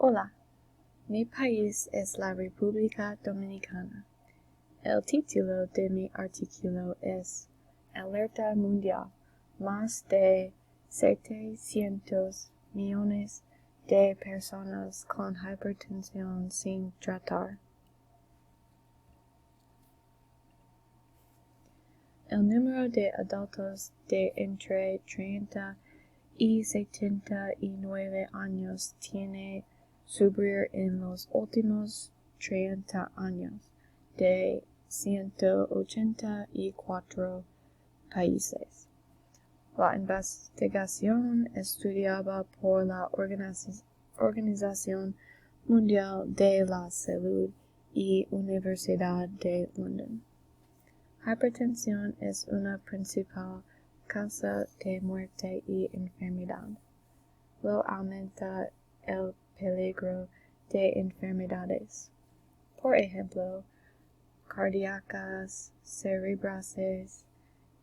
Hola, mi país es la República Dominicana. El título de mi artículo es Alerta Mundial. Más de 700 millones de personas con hipertensión sin tratar. El número de adultos de entre 30 y 79 años tiene subir en los últimos 30 años de 184 países. La investigación estudiada por la Organización Mundial de la Salud y Universidad de London. Hipertensión es una principal causa de muerte y enfermedad. Lo aumenta el peligro de enfermedades, por ejemplo, cardíacas, cerebrales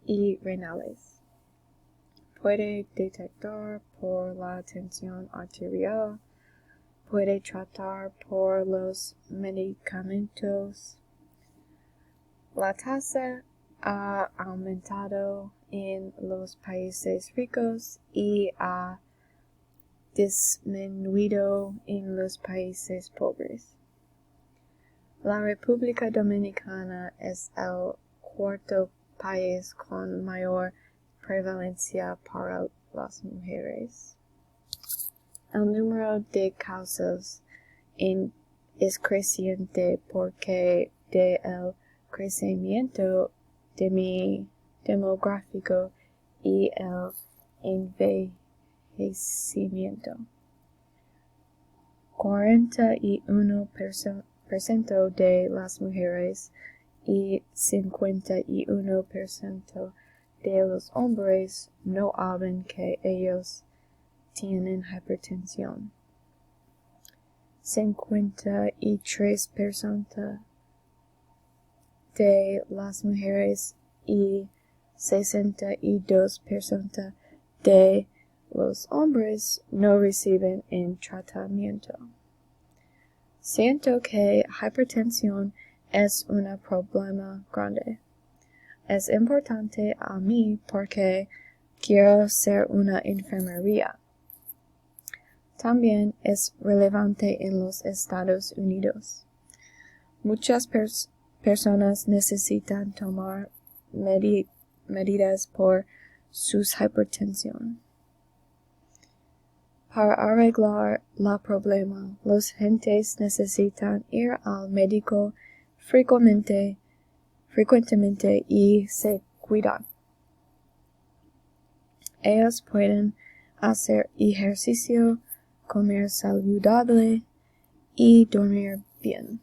y renales. Puede detectar por la tensión arterial, puede tratar por los medicamentos. La tasa ha aumentado en los países ricos y ha disminuido en los países pobres. La República Dominicana es el cuarto país con mayor prevalencia para las mujeres. El número de casos es creciente porque del crecimiento demográfico y el envejecimiento. 41% de las mujeres y 51% de los hombres no hablan que ellos tienen hipertensión. 53% de las mujeres y 62% de los hombres no reciben un tratamiento. Siento que hipertensión es un problema grande. Es importante a mí porque quiero ser una enfermería. También es relevante en los Estados Unidos. Muchas personas necesitan tomar medidas por su hipertensión. Para arreglar el problema, los gentes necesitan ir al médico frecuentemente y se cuidan. Ellos pueden hacer ejercicio, comer saludable y dormir bien.